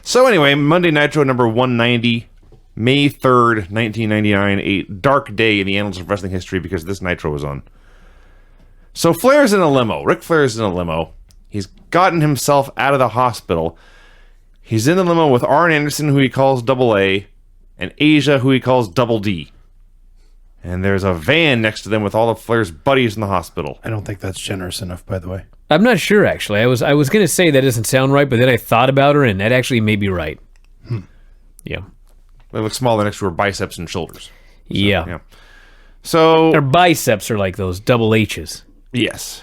So anyway, Monday Nitro number 190, May 3rd, 1999, a dark day in the annals of wrestling history because this Nitro was on. So Flair's in a limo. Ric Flair's in a limo. He's gotten himself out of the hospital. He's in the limo with Arn Anderson, who he calls Double A, and Asia, who he calls Double D. And there's a van next to them with all of Flair's buddies in the hospital. I don't think that's generous enough, by the way. I'm not sure, actually. I was going to say that doesn't sound right, but then I thought about her, and that actually may be right. Yeah. They look smaller next to her biceps and shoulders. So, yeah. So her biceps are like those double H's. Yes.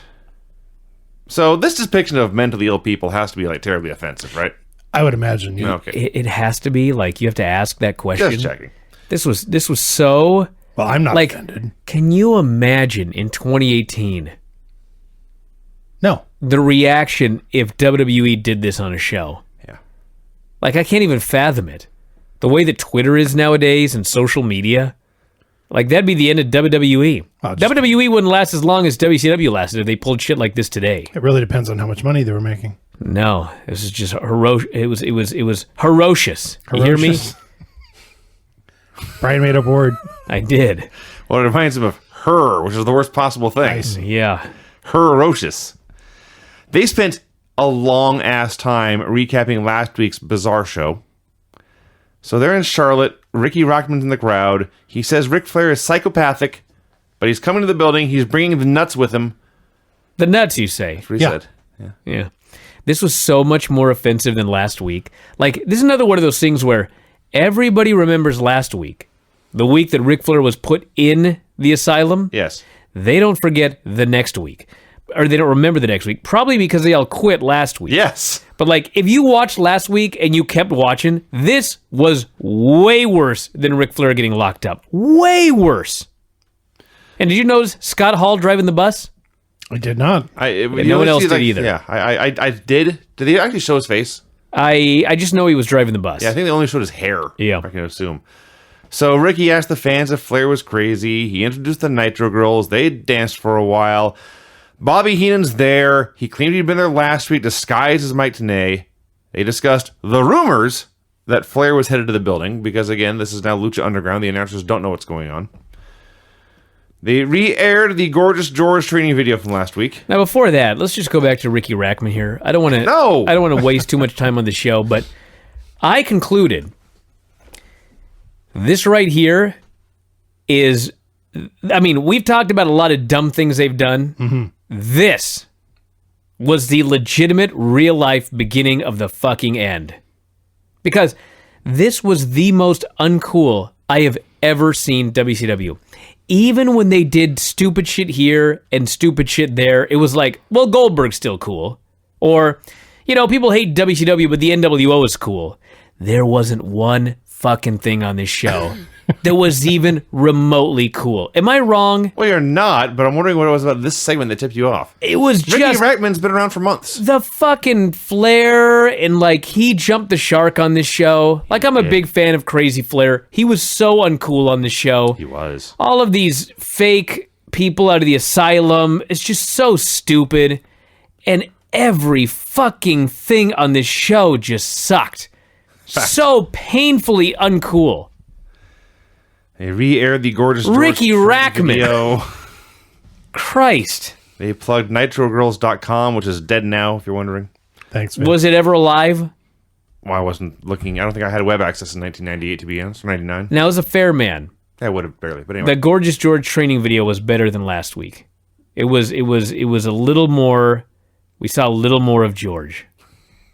So this depiction of mentally ill people has to be like terribly offensive, right? I would imagine. Yeah. Okay. It has to be. Like, you have to ask that question. Just checking. This was so... Well, I'm not like, offended. Can you imagine in 2018... No. the reaction if WWE did this on a show? Yeah. Like, I can't even fathom it. The way that Twitter is nowadays and social media, like, that'd be the end of WWE. WWE wouldn't last as long as WCW lasted if they pulled shit like this today. It really depends on how much money they were making. No, this is just it was ferocious. You hear me? Brian made up a word. I did. Well, it reminds him of her, which is the worst possible thing. I see. Yeah. Ferocious. They spent a long-ass time recapping last week's bizarre show. So they're in Charlotte. Ricky Rockman's in the crowd. He says Ric Flair is psychopathic, but he's coming to the building. He's bringing the nuts with him. The nuts, you say? That's what he said. Yeah. This was so much more offensive than last week. Like, this is another one of those things where everybody remembers last week, the week that Ric Flair was put in the asylum. Yes. They don't forget the next week. Or they don't remember the next week. Probably because they all quit last week. Yes. But, like, if you watched last week and you kept watching, this was way worse than Ric Flair getting locked up. Way worse. And did you notice Scott Hall driving the bus? I did not. No one else did either. Yeah, I did. Did they actually show his face? I just know he was driving the bus. Yeah, I think they only showed his hair. Yeah. I can assume. So Ricky asked the fans if Flair was crazy. He introduced the Nitro Girls. They danced for a while. Bobby Heenan's there. He claimed he'd been there last week disguised as Mike Tenay. They discussed the rumors that Flair was headed to the building because, again, this is now Lucha Underground. The announcers don't know what's going on. They re-aired the Gorgeous George training video from last week. Now, before that, let's just go back to Ricky Rackman here. I don't want to waste too much time on the show, but I concluded this right here is, I mean, we've talked about a lot of dumb things they've done. Mm-hmm. This was the legitimate real-life beginning of the fucking end. Because this was the most uncool I have ever seen WCW. Even when they did stupid shit here and stupid shit there, it was like, well, Goldberg's still cool. Or, you know, people hate WCW, but the NWO is cool. There wasn't one fucking thing on this show that was even remotely cool. Am I wrong? Well, you're not, but I'm wondering what it was about this segment that tipped you off. It was Ricky just... Rackman's been around for months. The fucking Flair, and like, he jumped the shark on this show. Like, I'm a big fan of Crazy Flair. He was so uncool on the show. He was. All of these fake people out of the asylum, it's just so stupid. And every fucking thing on this show just sucked. Fact. So painfully uncool. They re-aired the Gorgeous George Ricky Rackman. video. Christ. They plugged nitrogirls.com, which is dead now, if you're wondering. Thanks, man. Was it ever alive? Well, I wasn't looking. I don't think I had web access in 1998, to be honest, or 99. Now, as a fair man, I would have barely, but anyway. the Gorgeous George training video was better than last week. It was a little more, we saw a little more of George,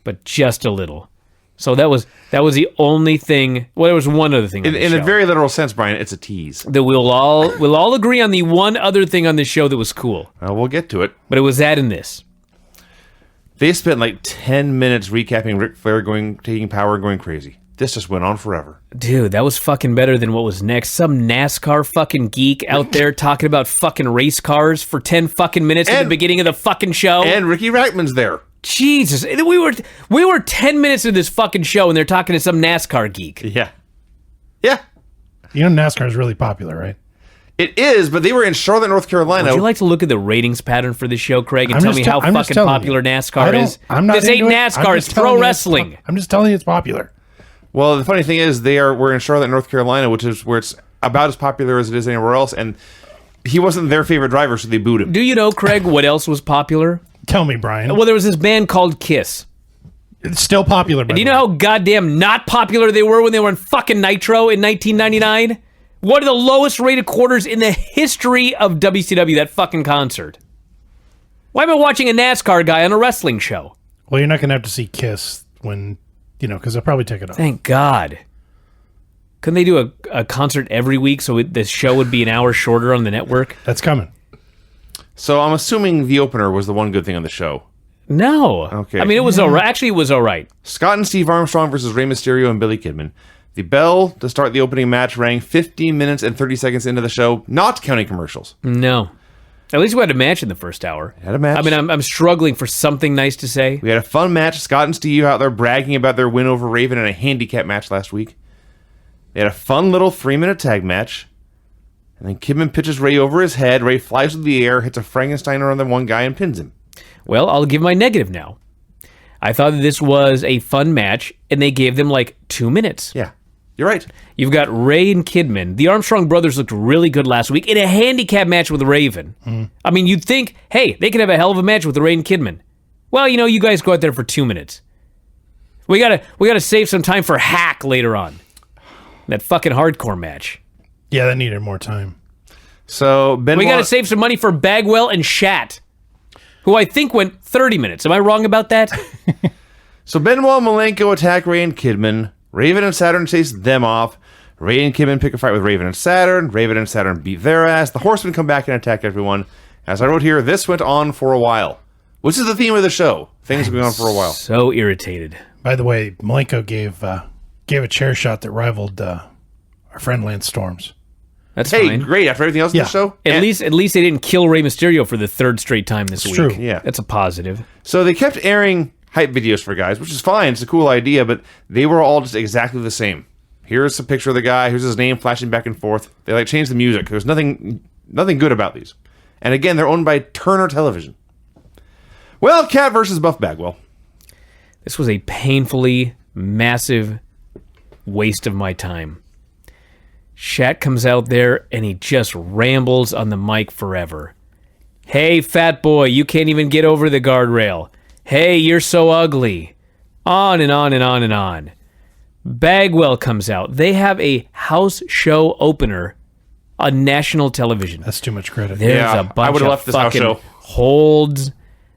but just a little. So that was the only thing. Well, there was one other thing. In a very literal sense, Brian, it's a tease. That we'll all agree on the one other thing on this show that was cool. We'll get to it. But it was that in this. They spent like 10 minutes recapping Ric Flair taking power and going crazy. This just went on forever. Dude, that was fucking better than what was next. Some NASCAR fucking geek out there talking about fucking race cars for 10 fucking minutes at the beginning of the fucking show. And Ricky Rackman's there. Jesus, we were 10 minutes into this fucking show and they're talking to some NASCAR geek. Yeah. Yeah. You know NASCAR is really popular, right? It is, but they were in Charlotte, North Carolina. Would you like to look at the ratings pattern for this show, Craig, and I'm tell just me tell- how I'm just fucking telling popular you. NASCAR is? I'm not This ain't into it. I'm NASCAR, just it's pro telling you wrestling. I'm just telling you it's popular. Well, the funny thing is, we're in Charlotte, North Carolina, which is where it's about as popular as it is anywhere else, and he wasn't their favorite driver, so they booed him. Do you know, Craig, what else was popular? Tell me, Brian. Well, there was this band called Kiss. It's still popular. Do you know how goddamn not popular they were when they were in fucking Nitro in 1999? One of the lowest rated quarters in the history of WCW, that fucking concert. Why am I watching a NASCAR guy on a wrestling show? Well, you're not going to have to see Kiss when, because they'll probably take it off. Thank God. Couldn't they do a concert every week so the show would be an hour shorter on the network? That's coming. So I'm assuming the opener was the one good thing on the show. No. Okay. I mean, it was all right. Actually, it was all right. Scott and Steve Armstrong versus Rey Mysterio and Billy Kidman. The bell to start the opening match rang 15 minutes and 30 seconds into the show, not counting commercials. No. At least we had a match in the first hour. Had a match. I mean, I'm struggling for something nice to say. We had a fun match. Scott and Steve out there bragging about their win over Raven in a handicap match last week. They had a fun little 3-minute tag match. And then Kidman pitches Ray over his head. Ray flies through the air, hits a Frankensteiner on the one guy, and pins him. Well, I'll give my negative now. I thought that this was a fun match, and they gave them like 2 minutes. Yeah, you're right. You've got Ray and Kidman. The Armstrong brothers looked really good last week in a handicap match with Raven. I mean, you'd think, hey, they could have a hell of a match with Ray and Kidman. Well, you guys go out there for 2 minutes. We gotta save some time for Hack later on. That fucking hardcore match. Yeah, that needed more time. So Benoit, We gotta save some money for Bagwell and Shat, who I think went 30 minutes. Am I wrong about that? So Benoit and Malenko attack Ray and Kidman. Raven and Saturn chase them off. Ray and Kidman pick a fight with Raven and Saturn. Raven and Saturn beat their ass. The Horsemen come back and attack everyone. As I wrote here, this went on for a while. Which is the theme of the show. Things have been on for a while. So irritated. By the way, Malenko gave a chair shot that rivaled our friend Lance Storm's. That's Hey, fine. great. After everything else in Yeah. the show? At least they didn't kill Rey Mysterio for the third straight time this week. true. Yeah. That's a positive. So they kept airing hype videos for guys, which is fine. It's a cool idea, but they were all just exactly the same. Here's a picture of the guy. Here's his name flashing back and forth. They changed the music. There's nothing good about these. And again, they're owned by Turner Television. Well, Cat versus Buff Bagwell. This was a painfully massive waste of my time. Shat comes out there and he just rambles on the mic forever. Hey, fat boy, you can't even get over the guardrail. Hey, you're so ugly. On and on and on and on. Bagwell comes out. They have a house show opener on national television. That's too much credit. There's Yeah, a I bunch would've of left this house fucking show. holds.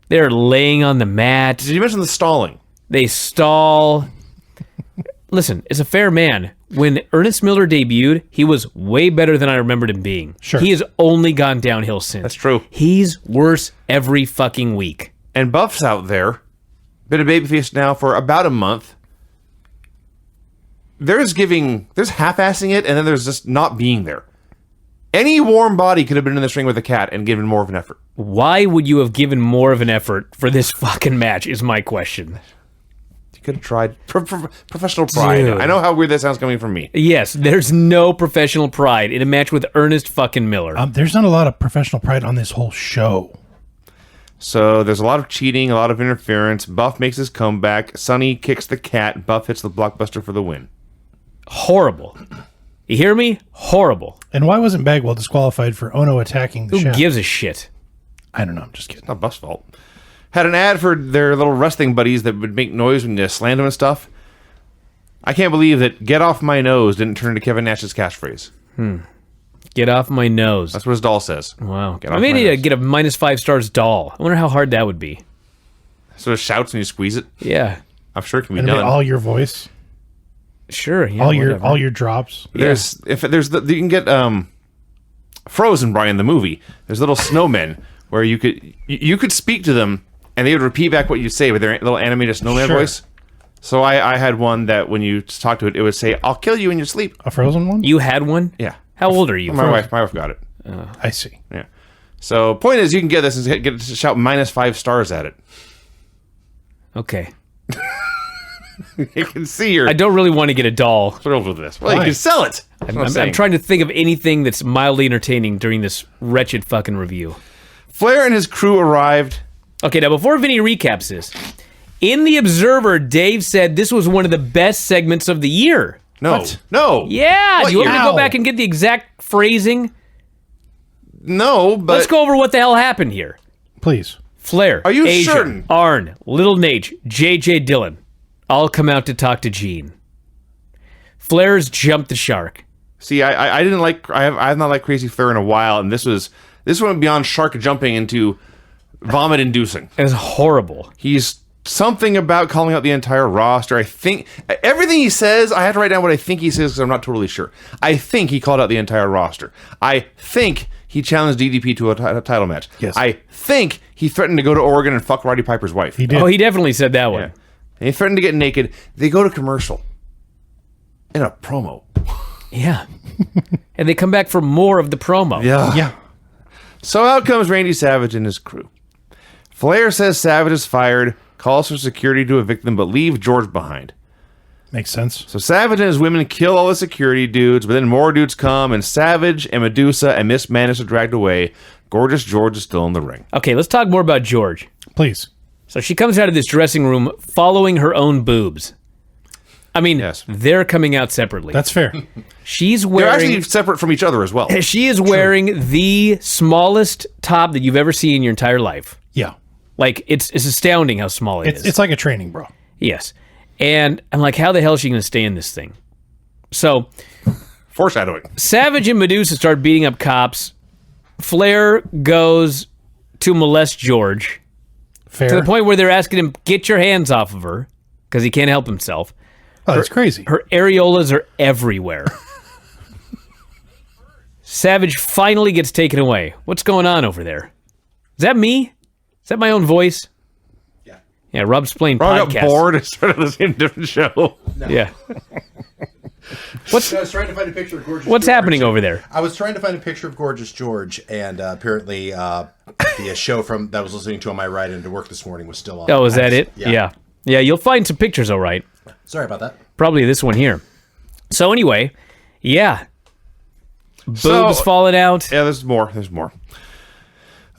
They're laying on the mat. Did you mention the stalling? They stall. Listen, as a fair man, when Ernest Miller debuted, he was way better than I remembered him being. Sure. He has only gone downhill since. That's true. He's worse every fucking week. And Buff's out there. Been a babyface now for about a month. There's half-assing it, and then there's just not being there. Any warm body could have been in this ring with a cat and given more of an effort. Why would you have given more of an effort for this fucking match is my question. You could have tried professional pride. Dude. I know how weird that sounds coming from me. Yes, there's no professional pride in a match with Ernest fucking Miller. There's not a lot of professional pride on this whole show. So there's a lot of cheating, a lot of interference. Buff makes his comeback. Sonny kicks the cat. Buff hits the blockbuster for the win. Horrible. You hear me? Horrible. And why wasn't Bagwell disqualified for Ono attacking the Who Shat? gives a shit? I don't know. I'm just kidding. Not Buff's fault. Had an ad for their little wrestling buddies that would make noise when you slammed them and stuff. I can't believe that "Get Off My Nose" didn't turn into Kevin Nash's catchphrase. Get off my nose. That's what his doll says. Wow. Get I off may my need to nose. get a -5 stars doll. I wonder how hard that would be. So it shouts when you squeeze it. Yeah. I'm sure it can be And done. all your voice, Sure. Yeah, all your whatever. drops. There's you can get Frozen, Brian, the movie. There's little snowmen where you could speak to them and they would repeat back what you say with their little animated snowman Sure. voice. So I had one that when you talk to it, it would say, "I'll kill you in your sleep." A Frozen one? You had one? Yeah. How old are you? My wife got it. I see. Yeah. So point is, you can get this and get to shout -5 stars at it. Okay. You can see you're I don't really want to get a doll. thrilled with this. Well, Why? you can sell it. That's what I'm I'm saying. trying to think of anything that's mildly entertaining during this wretched fucking review. Flair and his crew arrived. Okay, now before Vinny recaps this, in The Observer, Dave said this was one of the best segments of the year. No. What? No. Yeah, What do you want me to year? go back and get the exact phrasing? No, but Let's go over what the hell happened here. Please. Flair, Are you Asia, certain? Arn, Little Nate, J.J. Dillon, all come out to talk to Gene. Flair's jumped the shark. see, I didn't like. I have not liked Crazy Flair in a while, and this went beyond shark jumping into vomit inducing. It was horrible. He's something about calling out the entire roster. I think everything he says, I have to write down what I think he says because I'm not totally sure. I think he called out the entire roster. I think he challenged DDP to a title match. Yes. I think he threatened to go to Oregon and fuck Roddy Piper's wife. He did. Oh, he definitely said that one. Yeah. And he threatened to get naked. They go to commercial. In a promo. Yeah. And they come back for more of the promo. Yeah. So out comes Randy Savage and his crew. Flair says Savage is fired, calls for security to evict them, but leave George behind. Makes sense. So Savage and his women kill all the security dudes, but then more dudes come, and Savage and Medusa and Miss Madness are dragged away. Gorgeous George is still in the ring. Okay, let's talk more about George. Please. So she comes out of this dressing room following her own boobs. I mean, Yes. they're coming out separately. That's fair. She's They're wearing actually separate from each other as well. she is wearing the smallest top that you've ever seen in your entire life. Yeah. Like it's astounding how small it is. It's like a training bra. Yes. And I'm like, how the hell is she going to stay in this thing? So Foreshadowing. Savage and Medusa start beating up cops. Flair goes to molest George Fair. to the point where they're asking him, get your hands off of her because he can't help himself. Oh, that's crazy. Her areolas are everywhere. Savage finally gets taken away. What's going on over there? Is that me? Is that my own voice? Yeah, Rob's playing Rob podcast. got bored and started listening to a different show. Yeah. I was trying to find a picture of Gorgeous What's George. happening over there? I was trying to find a picture of Gorgeous George, and apparently the show from that I was listening to on my ride into work this morning was still on. Oh, is that it? Yeah. Yeah, you'll find some pictures, all right. Sorry about that. Probably this one here. So anyway, yeah. Boobs So- falling out. Yeah, there's more. There's more.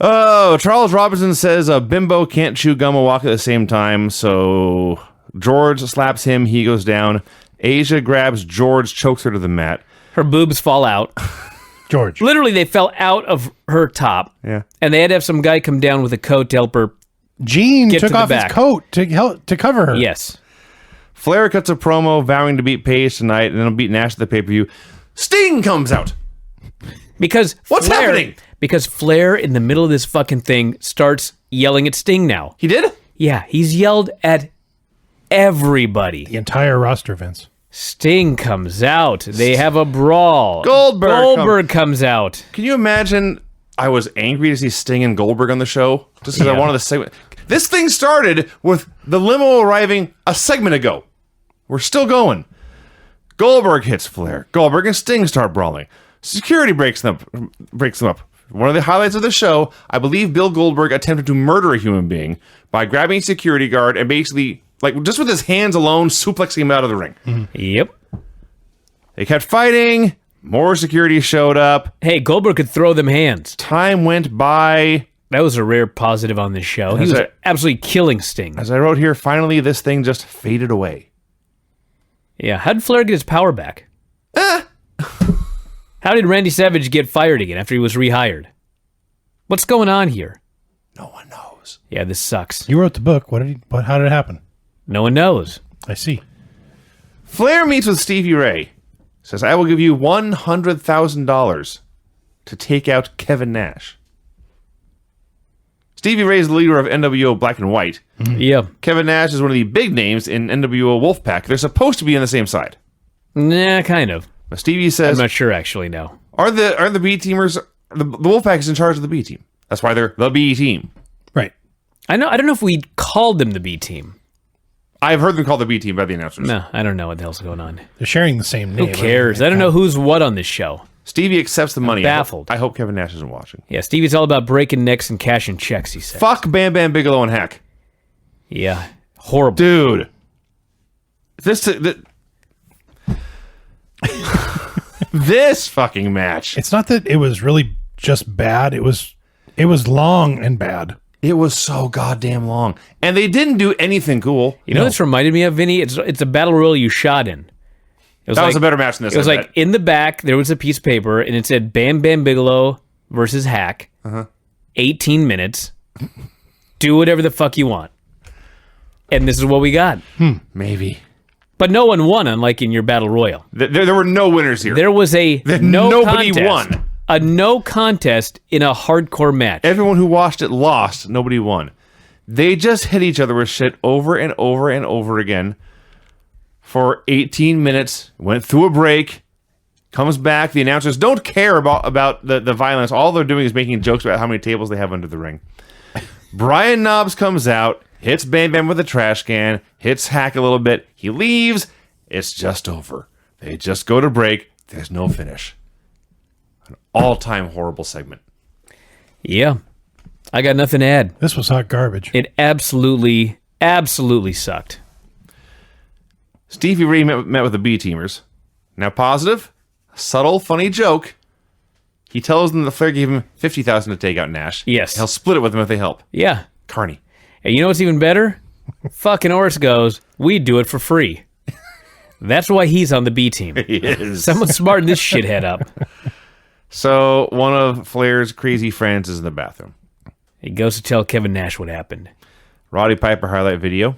Oh, Charles Robinson says a bimbo can't chew gum and walk at the same time, so George slaps him. He goes down. Asia grabs George, chokes her to the mat. Her boobs fall out. George. Literally, they fell out of her top. Yeah. And they had to have some guy come down with a coat to help her. Gene Get to took the off back. his coat to cover her. Yes. Flair cuts a promo vowing to beat Paige tonight, and then he'll beat Nash at the pay-per-view. Sting comes out. Because What's Flair, happening? Because Flair, in the middle of this fucking thing, starts yelling at Sting now. He did? Yeah, he's yelled at everybody. The entire roster, Vince. Sting comes out. They have a brawl. Goldberg comes out. Can you imagine? I was angry to see Sting and Goldberg on the show just because I Yeah. wanted the segment. This thing started with the limo arriving a segment ago. We're still going. Goldberg hits Flair. Goldberg and Sting start brawling. Security breaks them up. One of the highlights of the show, I believe Bill Goldberg attempted to murder a human being by grabbing a security guard and basically, like, just with his hands alone, suplexing him out of the ring. Yep. They kept fighting. More security showed up. Hey, Goldberg could throw them hands. Time went by. That was a rare positive on this show. He As was I- absolutely killing Sting. As I wrote here, finally this thing just faded away. Yeah, how did Flair get his power back? How did Randy Savage get fired again after he was rehired? What's going on here? No one knows. Yeah, this sucks. You wrote the book. How did it happen? No one knows. I see. Flair meets with Stevie Ray. Says, I will give you $100,000 to take out Kevin Nash. Stevie Ray is the leader of NWO Black and White. Yeah. Kevin Nash is one of the big names in NWO Wolfpack. They're supposed to be on the same side. Nah, kind of. But Stevie I'm says, not sure actually now. are the B teamers, the Wolfpack is in charge of the B team. That's why they're the B team. Right. I don't know if we called them the B team. I've heard them called the B team by the announcers. No, I don't know what the hell's going on. They're sharing the same name. Who cares? I don't know who's what on this show. Stevie accepts the money. baffled. I hope Kevin Nash isn't watching. Yeah, Stevie's all about breaking necks and cashing checks, he said. Fuck Bam Bam Bigelow and Hack. Yeah. Horrible. Dude. This fucking match. It's not that it was really just bad. It was long and bad. It was so goddamn long, and they didn't do anything cool. You know what this reminded me of, Vinny? It's a battle royal you shot in. That was a better match than this. It was like in the back there was a piece of paper and it said Bam Bam Bigelow versus Hack. 18 minutes. Do whatever the fuck you want. And this is what we got. Maybe. But no one won, unlike in your battle royal. There were no winners here. There was a Nobody contest. won. A no contest in a hardcore match. Everyone who watched it lost. Nobody won. They just hit each other with shit over and over and over again for 18 minutes. Went through a break. Comes back. The announcers don't care about the violence. All they're doing is making jokes about how many tables they have under the ring. Brian Knobbs comes out. Hits Bam Bam with a trash can. Hits Hack a little bit. He leaves. It's just over. They just go to break. There's no finish. An all-time horrible segment. Yeah. I got nothing to add. This was hot garbage. It absolutely, absolutely sucked. Stevie Ray met with the B-teamers. Now positive, subtle, funny joke. He tells them that Flair gave him $50,000 to take out Nash. Yes. He'll split it with them if they help. Yeah. Carney. And you know what's even better? Fucking Horus goes, we do it for free. That's why he's on the B team. He is. Someone smartened this shithead up. So one of Flair's crazy friends is in the bathroom. He goes to tell Kevin Nash what happened. Roddy Piper highlight video.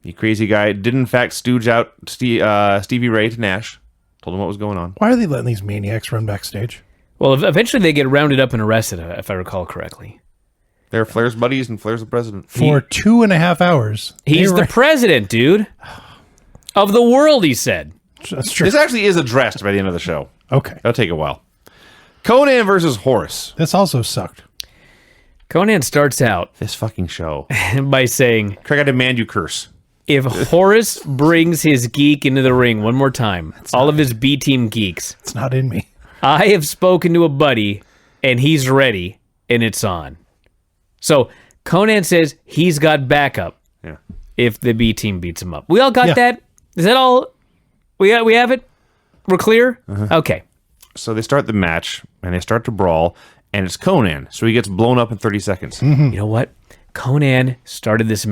The crazy guy did in fact stooge out Stevie Ray to Nash. Told him what was going on. Why are they letting these maniacs run backstage? Well, eventually they get rounded up and arrested, if I recall correctly. They're Flair's buddies and Flair's the president. For 2.5 hours. He's the president, dude. Of the world, he said. That's true. This actually is addressed by the end of the show. Okay. That'll take a while. Conan versus Horus. This also sucked. Conan starts out This fucking show. by saying, Craig, I demand you curse. if Horus brings his geek into the ring one more time, all of his B-team geeks, It's not in me. I have spoken to a buddy, and he's ready, and it's on. So Conan says he's got backup Yeah. if the B-team beats him up. We all got Yeah. that? Is that all? We have it? We're clear? Okay. So they start the match, and they start to brawl, and it's Conan, so he gets blown up in 30 seconds. You know what? Conan started this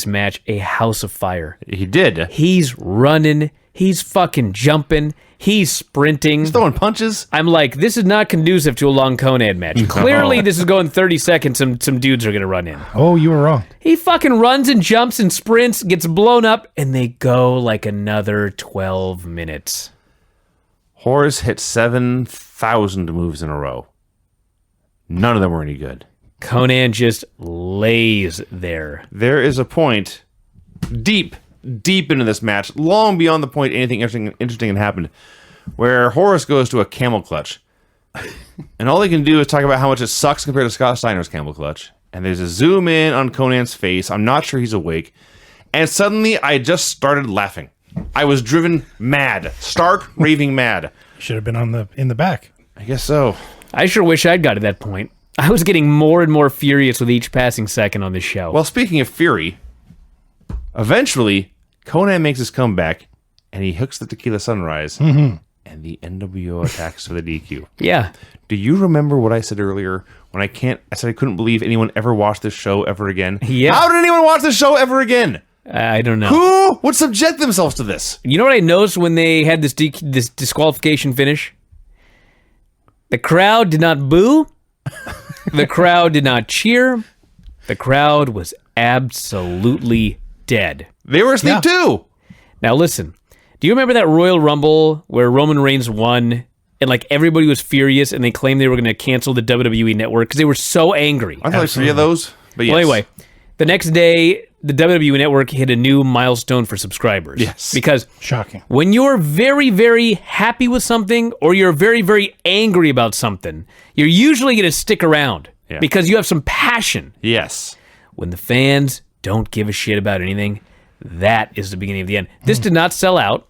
match a house of fire. He did. He's running. He's fucking jumping. He's sprinting. Throwing punches. I'm like, this is not conducive to a long Conan match. Clearly, this is going 30 seconds and some dudes are going to run in. Oh, you were wrong. He fucking runs and jumps and sprints, gets blown up, and they go like another 12 minutes. Horus hit 7,000 moves in a row. None of them were any good. Conan just lays there. There is a point deep into this match, long beyond the point anything interesting had happened, where Horus goes to a camel clutch. And all they can do is talk about how much it sucks compared to Scott Steiner's camel clutch. And there's a zoom in on Conan's face. I'm not sure he's awake. And suddenly I just started laughing. I was driven mad. Stark raving mad. Should have been in the back. I guess so. I sure wish I'd got to that point. I was getting more and more furious with each passing second on this show. Well, speaking of fury, eventually Conan makes his comeback and he hooks the Tequila Sunrise and the NWO attacks for the DQ. Yeah. Do you remember what I said earlier when I said I couldn't believe anyone ever watched this show ever again? Yeah. How did anyone watch this show ever again? I don't know. Who would subject themselves to this? You know what I noticed when they had this disqualification finish? The crowd did not boo. The crowd did not cheer. The crowd was absolutely dead. They were asleep too. Now listen, do you remember that Royal Rumble where Roman Reigns won and like everybody was furious and they claimed they were going to cancel the WWE network because they were so angry? I thought like 3 of those. But yes. Well, anyway, the next day, the WWE Network hit a new milestone for subscribers. Yes. Because Shocking. when you're very, very happy with something or you're very, very angry about something, you're usually going to stick around because you have some passion. Yes. When the fans don't give a shit about anything, that is the beginning of the end. This did not sell out.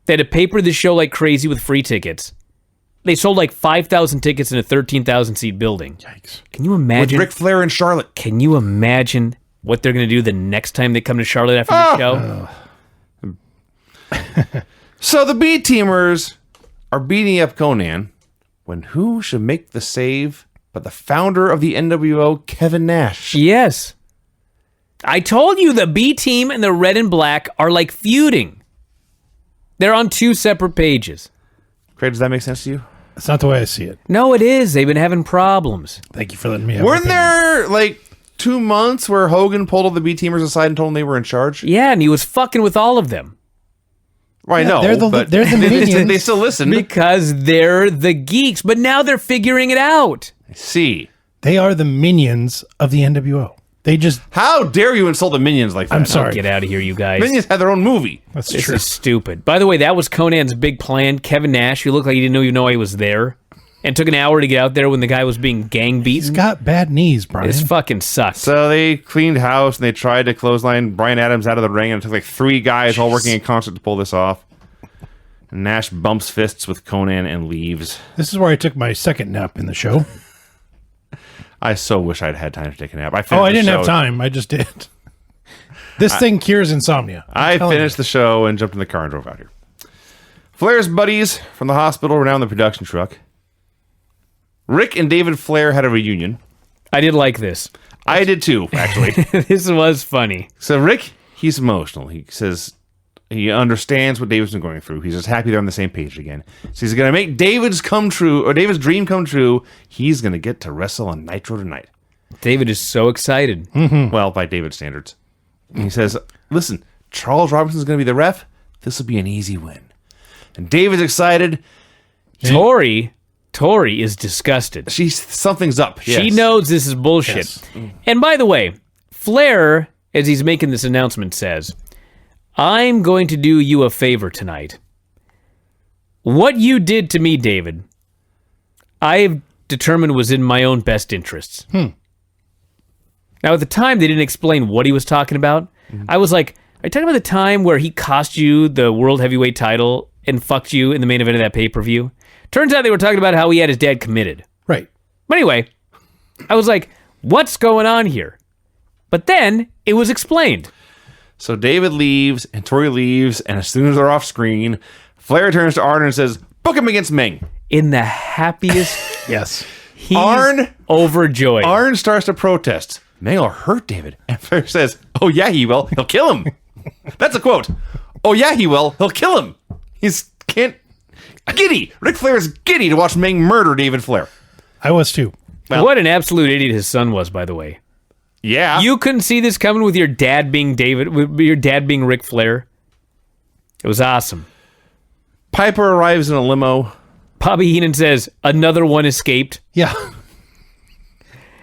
They had to paper this show like crazy with free tickets. They sold like 5,000 tickets in a 13,000 seat building. Yikes. Can you imagine? With Ric Flair and Charlotte. Can you imagine what they're going to do the next time they come to Charlotte after the show? So the B teamers are beating up Conan when who should make the save but the founder of the NWO, Kevin Nash. Yes. I told you the B team and the red and black are like feuding. They're on two separate pages. Craig, does that make sense to you? That's not the way I see it. No, it is. They've been having problems. Thank you for letting me have Weren't an opinion. there like 2 months where Hogan pulled all the B teamers aside and told them they were in charge? Yeah, and he was fucking with all of them. Well, I know, they're the- but they're the they minions. still listen. Because they're the geeks, but now they're figuring it out. See. They are the minions of the NWO. They just... How dare you insult the Minions like that? I'm sorry. Get out of here, you guys. Minions had their own movie. That's This true. is stupid. By the way, that was Conan's big plan. Kevin Nash, who looked like he didn't even know he was there, and took an hour to get out there when the guy was being gang He's beaten. got bad knees, Brian. This fucking sucks. So they cleaned house and they tried to clothesline Bryan Adams out of the ring, and it took like 3 guys all working in concert to pull this off. And Nash bumps fists with Conan and leaves. This is where I took my second nap in the show. I so wish I'd had time to take a nap. I didn't have time. I just did. This thing cures insomnia. I finished the show and jumped in the car and drove out here. Flair's buddies from the hospital were now in the production truck. Rick and David Flair had a reunion. I did like this. I did too, actually. This was funny. So Rick, he's emotional. He says he understands what David's been going through. He's just happy they're on the same page again. So he's going to make David's dream come true. He's going to get to wrestle on Nitro tonight. David is so excited. Well, by David's standards. And he says, listen, Charles Robinson's going to be the ref. This will be an easy win. And David's excited. Tori is disgusted. Something's up. She Yes. knows this is bullshit. Yes. And by the way, Flair, as he's making this announcement, says, I'm going to do you a favor tonight. What you did to me, David, I've determined was in my own best interests. Now, at the time, they didn't explain what he was talking about. I was like, are you talking about the time where he cost you the World Heavyweight title and fucked you in the main event of that pay-per-view? Turns out they were talking about how he had his dad committed. Right. But anyway, I was like, what's going on here? But then it was explained. So David leaves, and Tori leaves, and as soon as they're off screen, Flair turns to Arn and says, book him against Meng. In the happiest, Yes. he's Arn- overjoyed. Arn starts to protest. Meng will hurt David. And Flair says, oh yeah, he will. He'll kill him. That's a quote. Oh yeah, he will. He'll kill him. He's can't... Giddy. Ric Flair is giddy to watch Meng murder David Flair. I was too. What an absolute idiot his son was, by the way. Yeah. You couldn't see this coming with your dad being with your dad being Ric Flair. It was awesome. Piper arrives in a limo. Bobby Heenan says, another one escaped. Yeah.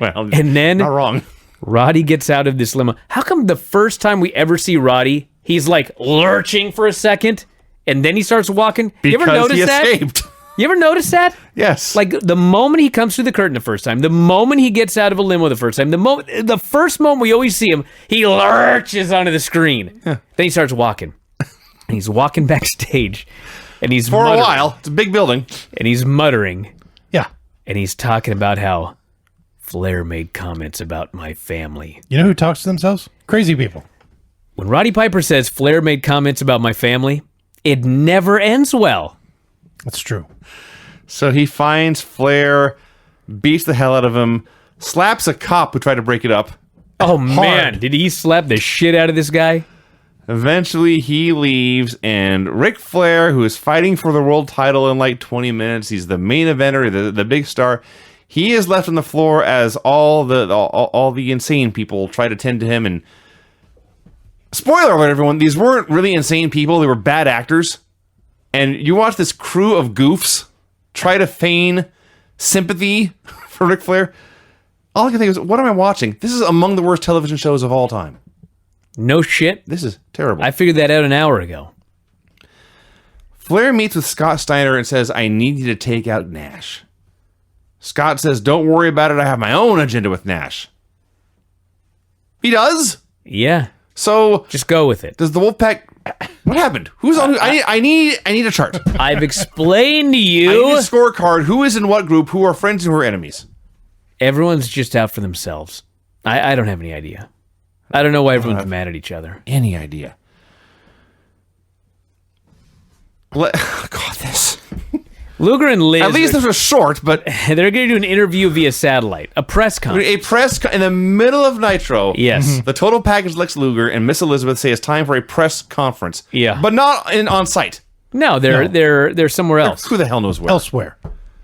Well, And then not wrong. Roddy gets out of this limo. How come the first time we ever see Roddy, he's like lurching for a second, and then he starts walking? You ever Because notice he that? escaped. You ever notice that? Yes. Like the moment he comes through the curtain the first time, the moment he gets out of a limo the first time, the first moment we always see him, he lurches onto the screen. Then he starts walking. And he's walking backstage. And he's for muttering, a while. It's a big building. And he's muttering. Yeah. And he's talking about how Flair made comments about my family. You know who talks to themselves? Crazy people. When Roddy Piper says Flair made comments about my family, it never ends well. That's true. So he finds Flair, beats the hell out of him, slaps a cop who tried to break it up. Oh, man. Did he slap the shit out of this guy? Eventually, he leaves, and Ric Flair, who is fighting for the world title in like 20 minutes, he's the main eventer, the big star. He is left on the floor as all the insane people try to tend to him. And spoiler alert, everyone, these weren't really insane people; they were bad actors. And you watch this crew of goofs try to feign sympathy for Ric Flair. All I can think is, what am I watching? This is among the worst television shows of all time. No shit. This is terrible. I figured that out an hour ago. Flair meets with Scott Steiner and says, I need you to take out Nash. Scott says, don't worry about it. I have my own agenda with Nash. He does? Yeah. So, Just go with it. does the Wolfpack... What happened? Who's on who? I need a chart. I've explained to I need you. a scorecard. Who is in what group? Who are friends and who are enemies? Everyone's just out for themselves. I don't have any idea. I don't know why everyone's mad at each other. Any idea? God, this. Luger and Liz. At least this was short, but they're going to do an interview via satellite, a press conference. in the middle of Nitro. Yes. The total package Lex Luger and Miss Elizabeth say it's time for a press conference. Yeah. But not on site. No, they're somewhere else. Who the hell knows where? Elsewhere.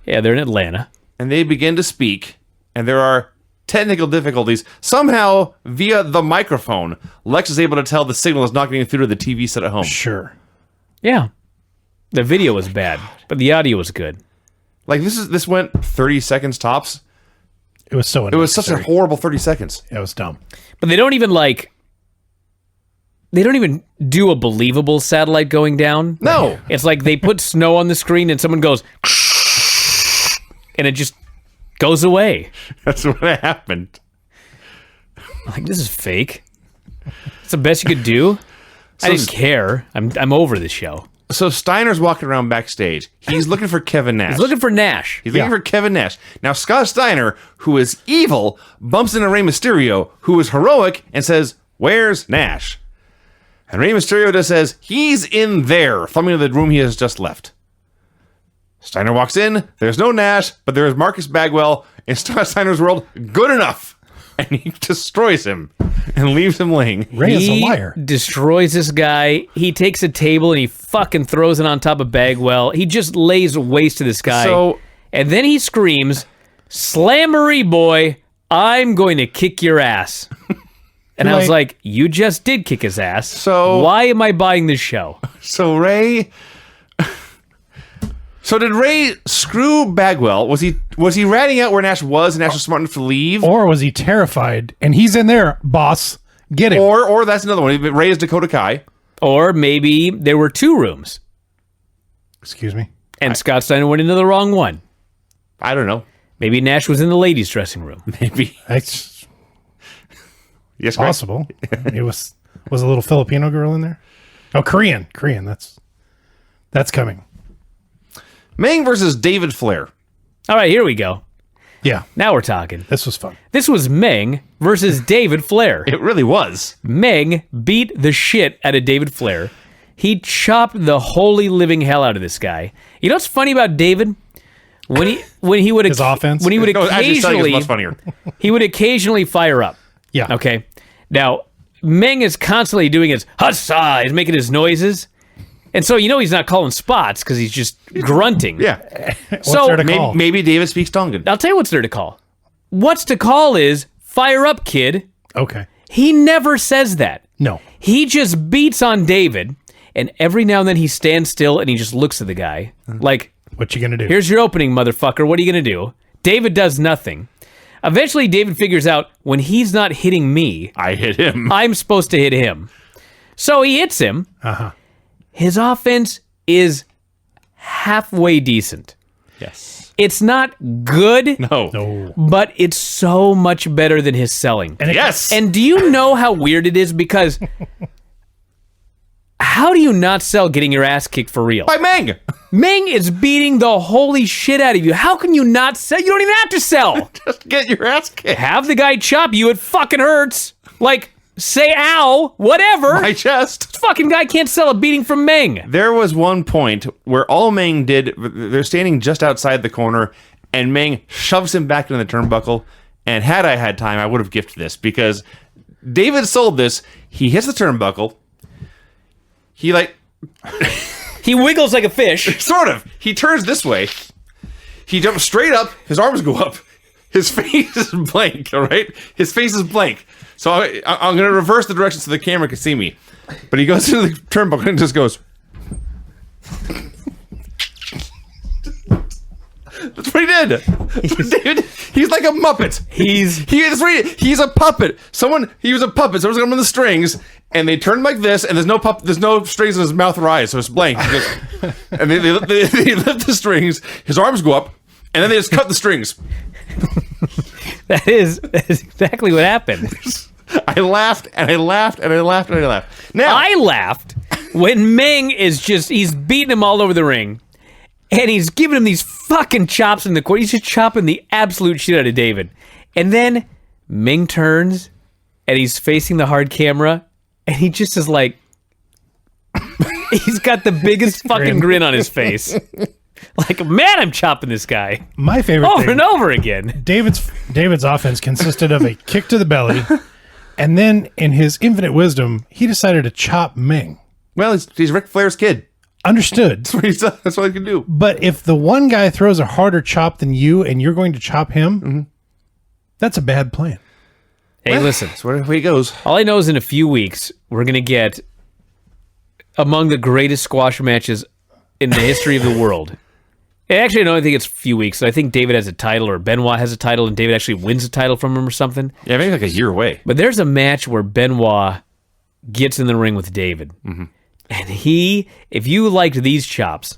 Yeah, they're in Atlanta. And they begin to speak, and there are technical difficulties. Somehow, via the microphone, Lex is able to tell the signal is not getting through to the TV set at home. Sure. Yeah. The video was bad, but the audio was good. Like this went 30 seconds tops. It was so. It was such a horrible 30 seconds. It was dumb. But they don't even do a believable satellite going down. No. It's like they put snow on the screen and someone goes and it just goes away. That's what happened. Like, this is fake. It's the best you could do. I didn't care. I'm over the show. So Steiner's walking around backstage. He's looking for Kevin Nash. He's looking for Nash. He's looking for Kevin Nash. Now, Scott Steiner, who is evil, bumps into Rey Mysterio, who is heroic, and says, "Where's Nash?" And Rey Mysterio just says, "He's in there," thumbing to the room he has just left. Steiner walks in. There's no Nash, but there is Marcus Bagwell in Scott Steiner's world. Good enough. And he destroys him and leaves him laying. Ray is a liar. Destroys this guy. He takes a table and he fucking throws it on top of Bagwell. He just lays waste to this guy. And then he screams, "Slammery boy, I'm going to kick your ass." And I was like, you just did kick his ass. So why am I buying this show? So Ray... So did Ray screw Bagwell? Was he ratting out where Nash was and Nash was smart enough to leave? Or was he terrified and he's in there, boss, get him. Or that's another one. Ray is Dakota Kai. Or maybe there were two rooms. Excuse me? And Scott Steiner went into the wrong one. I don't know. Maybe Nash was in the ladies' dressing room. Maybe. It's yes, possible. It was a little Filipino girl in there. Oh, Korean. That's coming. Meng versus David Flair. All right, here we go. Yeah. Now we're talking. This was fun. This was Meng versus David Flair. It really was. Meng beat the shit out of David Flair. He chopped the holy living hell out of this guy. You know what's funny about David? When he would his offense. When he would occasionally much funnier. He would occasionally fire up. Yeah. Okay. Now Meng is constantly doing his hussa. He's making his noises. And so he's not calling spots because he's just grunting. Yeah. What's there to call? Maybe David speaks Tongan. I'll tell you what's there to call. What's to call is fire up, kid. Okay. He never says that. No. He just beats on David, and every now and then he stands still and he just looks at the guy like, "What you gonna do? Here's your opening, motherfucker. What are you gonna do?" David does nothing. Eventually, David figures out when he's not hitting me, I hit him. I'm supposed to hit him. So he hits him. Uh-huh. His offense is halfway decent. Yes. It's not good, No. but it's so much better than his selling. Yes. And do you know how weird it is? Because how do you not sell getting your ass kicked for real? By Meng. Meng is beating the holy shit out of you. How can you not sell? You don't even have to sell. Just get your ass kicked. Have the guy chop you. It fucking hurts. Like, say ow, whatever. My chest. This fucking guy can't sell a beating from Meng. There was one point where all Meng did, they're standing just outside the corner, and Meng shoves him back into the turnbuckle. And had I had time, I would have gifted this because David sold this. He hits the turnbuckle. He He wiggles like a fish. sort of. He turns this way. He jumps straight up. His arms go up. His face is blank, all right? His face is blank. So I'm going to reverse the direction so the camera can see me. But he goes into the turnbuckle and just goes. That's what he did. Dude, he's like a Muppet. He's a puppet. He was a puppet. Someone's got him on the strings, and they turn like this, and there's no strings in his mouth or eyes, so it's blank. And they lift the strings. His arms go up, and then they just cut the strings. That is exactly what happened. I laughed and I laughed and I laughed and I laughed. Now I laughed when Meng he's beating him all over the ring. And he's giving him these fucking chops in the corner. He's just chopping the absolute shit out of David. And then Meng turns and he's facing the hard camera and he just is like He's got the biggest fucking grin on his face. Like, man, I'm chopping this guy My favorite over thing, and over again. David's offense consisted of a kick to the belly, and then in his infinite wisdom, he decided to chop Meng. Well, he's Ric Flair's kid. Understood. That's what he can do. But if the one guy throws a harder chop than you and you're going to chop him, that's a bad plan. Hey, listen. That's where he goes. All I know is in a few weeks, we're going to get among the greatest squash matches in the history of the world. Actually, no, I think it's a few weeks. I think David has a title, or Benoit has a title, and David actually wins a title from him or something. Yeah, maybe like a year away. But there's a match where Benoit gets in the ring with David. And if you liked these chops,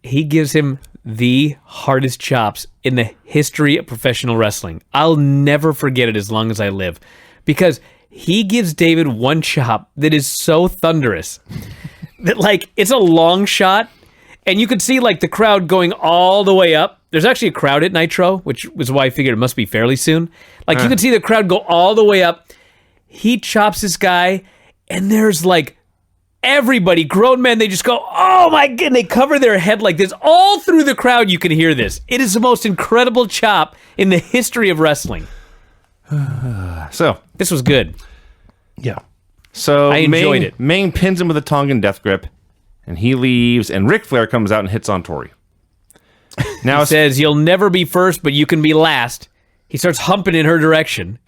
he gives him the hardest chops in the history of professional wrestling. I'll never forget it as long as I live. Because he gives David one chop that is so thunderous that, like, it's a long shot, and you could see, like, the crowd going all the way up. There's actually a crowd at Nitro, which was why I figured it must be fairly soon. Like, you could see the crowd go all the way up. He chops this guy, and there's, like, everybody, grown men, they just go, oh my god, and they cover their head like this. All through the crowd, you can hear this. It is the most incredible chop in the history of wrestling. So This was good. Yeah. So I enjoyed it. Meng pins him with a Tongan death grip, and he leaves, and Ric Flair comes out and hits on Tori. Now He says, you'll never be first, but you can be last. He starts humping in her direction.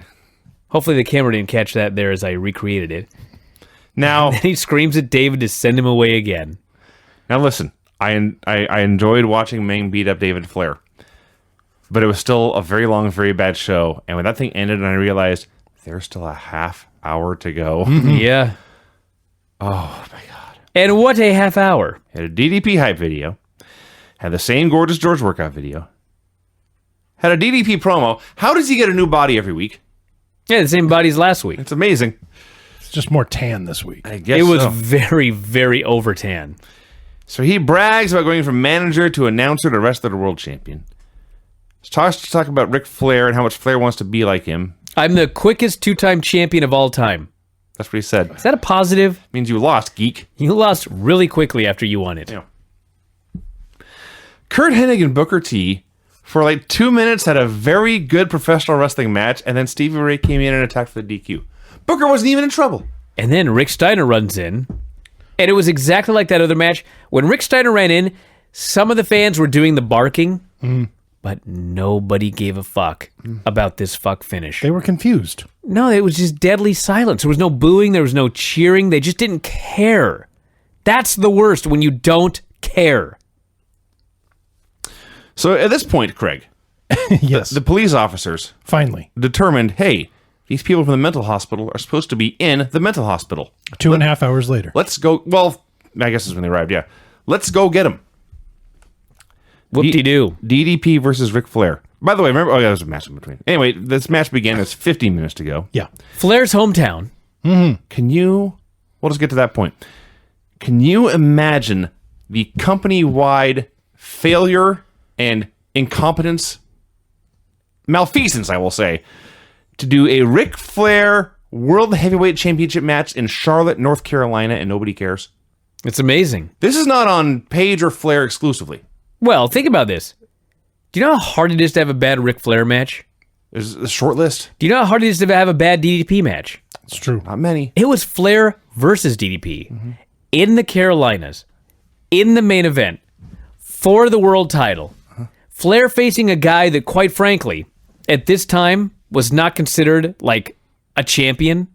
Hopefully the camera didn't catch that there as I recreated it. now, And he screams at David to send him away again. now listen, I enjoyed watching Meng beat up David Flair, but it was still a very long, very bad show. And when that thing ended, and I realized there's still a half hour to go. Yeah. Oh my god! And what a half hour. Had a DDP hype video, had the same Gorgeous George workout video, had a DDP promo. How does he get a new body every week? Yeah, the same body as last week. It's amazing. It's just more tan this week. I guess It was so. very, very over tan. So he brags about going from manager to announcer to rest of the world champion. Starts to talk about Ric Flair and how much Flair wants to be like him. I'm the quickest two-time champion of all time. That's what he said. Is that a positive? Means you lost, geek. You lost really quickly after you won it. Yeah. Kurt Hennig and Booker T, for like 2 minutes, had a very good professional wrestling match, and then Stevie Ray came in and attacked for the DQ. Booker wasn't even in trouble. And then Rick Steiner runs in, and it was exactly like that other match. When Rick Steiner ran in, some of the fans were doing the barking, but nobody gave a fuck about this fuck finish. They were confused. No, it was just deadly silence. There was no booing. There was no cheering. They just didn't care. That's the worst, when you don't care. So at this point, Craig, Yes. the police officers Finally. determined, hey, these people from the mental hospital are supposed to be in the mental hospital. 2.5 hours later. Let's go. Well, I guess is when they arrived, yeah. Let's go get them. Whoop-de-doo. DDP versus Ric Flair. By the way, remember? Oh, yeah, there was a match in between. Anyway, this match began. There's 15 minutes to go. Yeah. Flair's hometown. Can you? We'll just get to that point. Can you imagine the company-wide failure and incompetence, malfeasance, I will say, to do a Ric Flair World Heavyweight Championship match in Charlotte, North Carolina, and nobody cares? It's amazing. This is not on Page or Flair exclusively. Well, think about this. Do you know how hard it is to have a bad Ric Flair match? There's a short list. Do you know how hard it is to have a bad DDP match? It's true. Not many. It was Flair versus DDP in the Carolinas, in the main event, for the world title. Flair facing a guy that, quite frankly, at this time was not considered like a champion.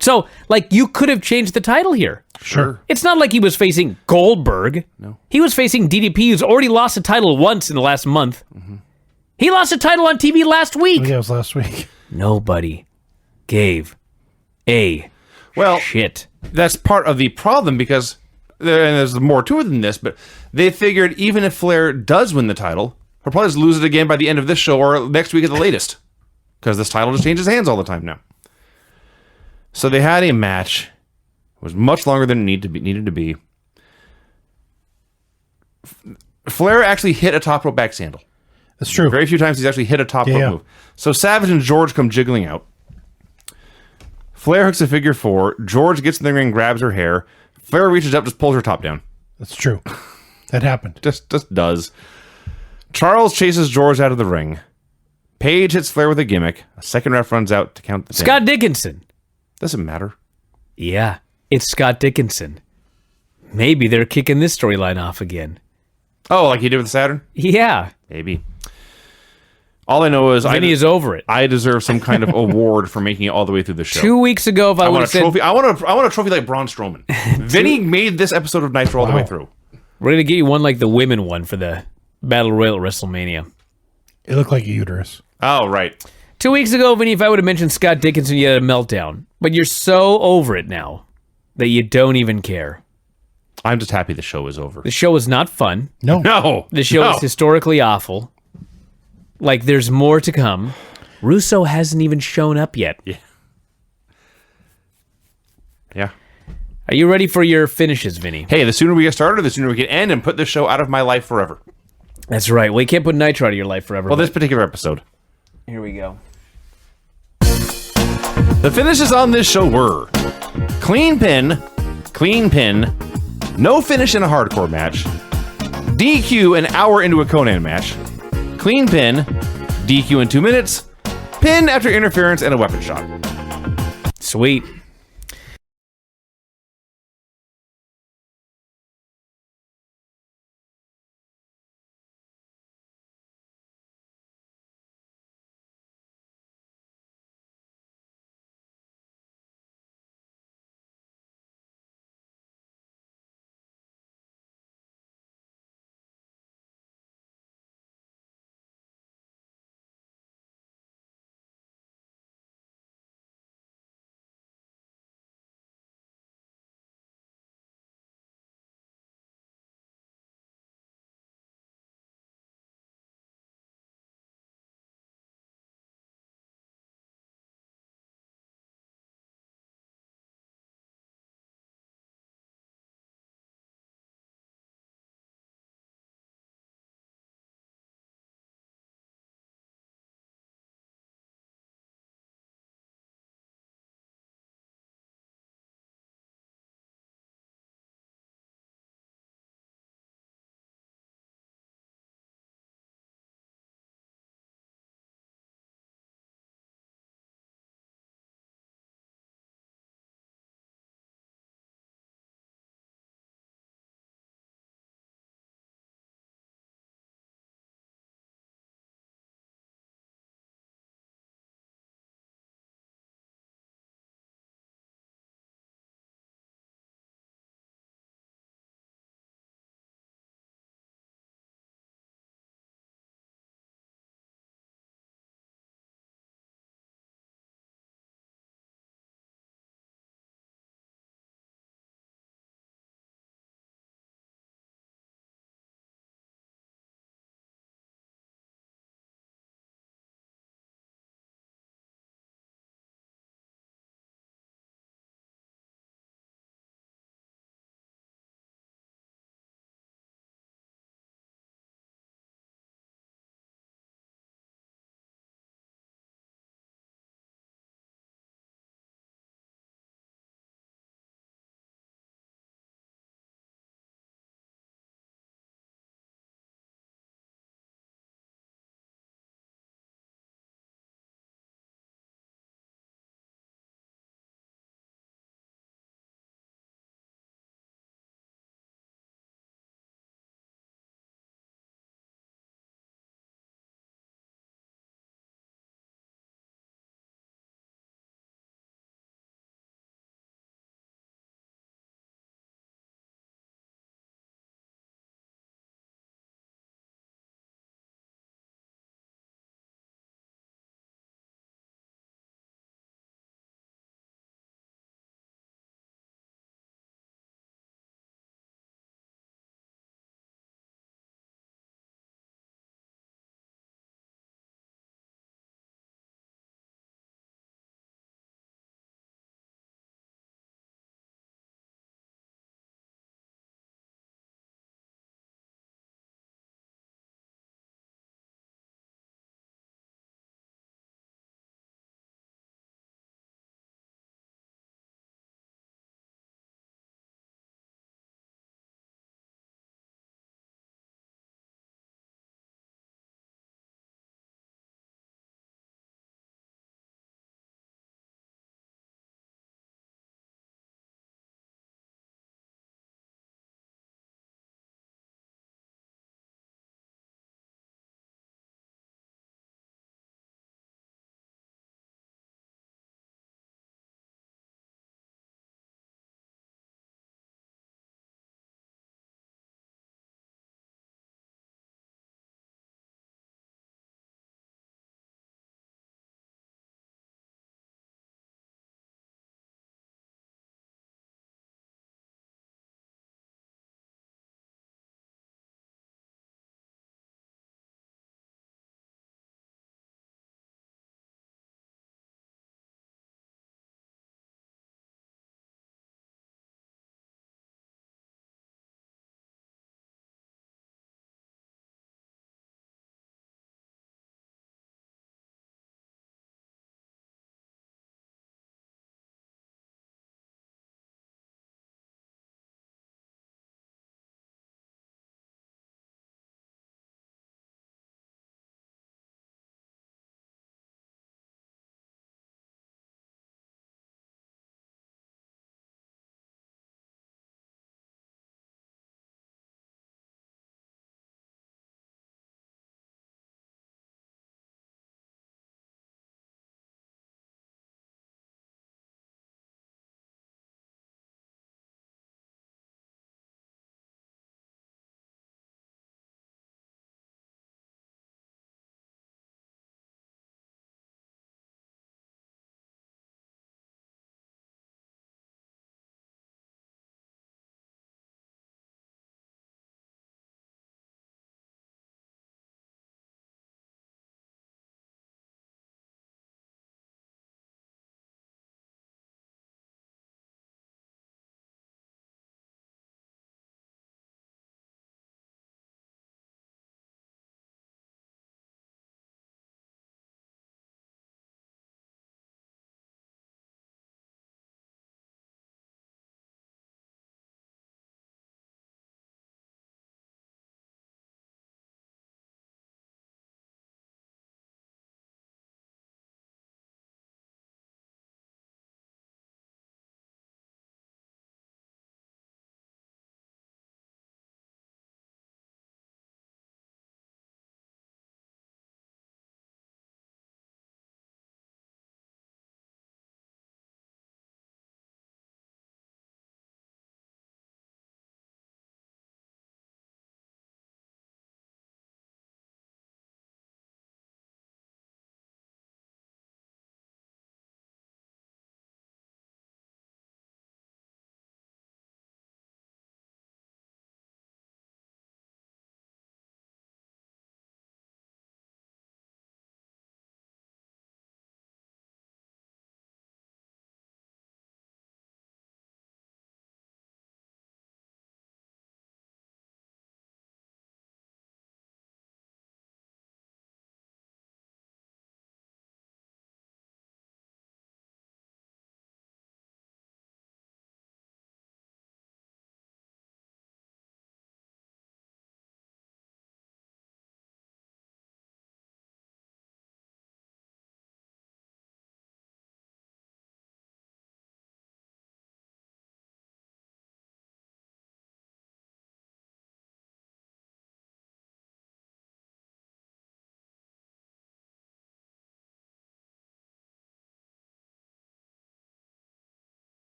So, like, you could have changed the title here. Sure. It's not like he was facing Goldberg. No. He was facing DDP, who's already lost a title once in the last month. He lost a title on TV last week. Yeah, it was last week. Nobody gave a Well, shit. that's part of the problem because and there's more to it than this, but they figured even if Flair does win the title, he'll probably just lose it again by the end of this show or next week at the latest because this title just changes hands all the time now. So they had a match. It was much longer than it needed to be. Flair actually hit a top rope back handle. That's true. Very few times he's actually hit a top rope Yeah. move. So Savage and George come jiggling out. Flair hooks a figure 4. George gets in the ring, grabs her hair. Flair reaches up, just pulls her top down. That's true. That happened. Just does. Charles chases George out of the ring. Paige hits Flair with a gimmick. A second ref runs out to count the 10. Scott Dickinson. Doesn't matter. Yeah, it's Scott Dickinson. Maybe they're kicking this storyline off again. Oh, like he did with Saturn? Yeah. Maybe. All I know is Vinny is over it. I deserve some kind of award for making it all the way through the show. 2 weeks ago, if I would want have a said, trophy. I want a trophy like Braun Strowman. Vinny made this episode of Nitro all the way through. we're going to get you one like the women one for the Battle Royal at WrestleMania. It looked like a uterus. Oh, right. 2 weeks ago, Vinny, if I would have mentioned Scott Dickinson, you had a meltdown. But you're so over it now that you don't even care. I'm just happy the show is over. The show was not fun. No. No. The show no. is historically awful. Like, there's more to come. Russo hasn't even shown up yet. Yeah. Are you ready for your finishes, Vinny? Hey, the sooner we get started, the sooner we can end and put this show out of my life forever. That's right. Well, you can't put Nitro out of your life forever. Well, this particular episode. Here we go. The finishes on this show were clean pin, no finish in a hardcore match, DQ an hour into a Conan match, clean pin, DQ in 2 minutes, pin after interference and a weapon shot. Sweet.